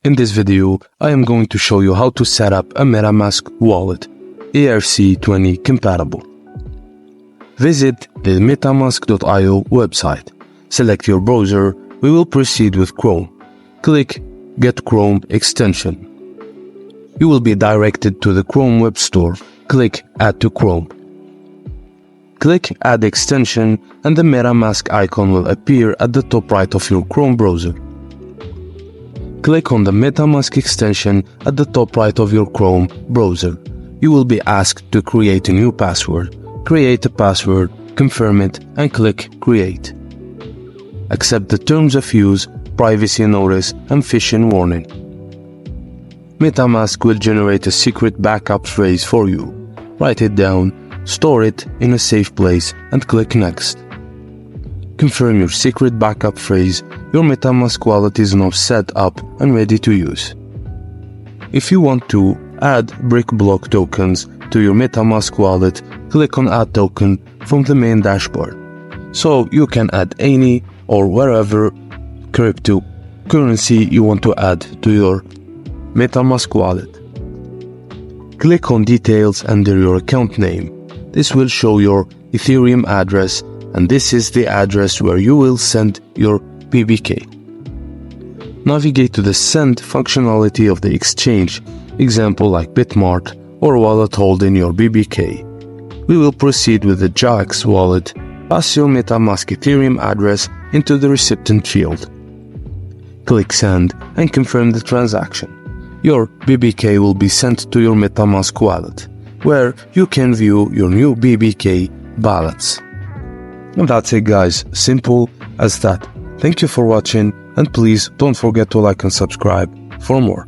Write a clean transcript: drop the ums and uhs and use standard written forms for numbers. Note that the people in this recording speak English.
In this video, I am going to show you how to set up a Metamask wallet, ERC20 compatible. Visit the metamask.io website. Select your browser. We will proceed with Chrome. Click Get Chrome extension. You will be directed to the Chrome Web Store. Click Add to Chrome. Click Add extension and the Metamask icon will appear at the top right of your Chrome browser. Click on the Metamask extension at the top right of your Chrome browser. You will be asked to create a new password. Create a password, confirm it, and click Create. Accept the terms of use, privacy notice, and phishing warning. Metamask will generate a secret backup phrase for you. Write it down, store it in a safe place, and click Next. Confirm your secret backup phrase. Your Metamask wallet is now set up and ready to use. If you want to add brick block tokens to your Metamask wallet, click on Add Token from the main dashboard. So you can add any or wherever cryptocurrency you want to add to your Metamask wallet. Click on Details under your account name. This will show your Ethereum address, and this is the address where you will send your BBK. Navigate to the Send functionality of the exchange, example like Bitmart or wallet holding your BBK. We will proceed with the JAX wallet. Pass your Metamask Ethereum address into the recipient field. Click Send and confirm the transaction. Your BBK will be sent to your Metamask wallet, where you can view your new BBK balance. And that's it, guys. Simple as that. Thank you for watching, and please don't forget to like and subscribe for more.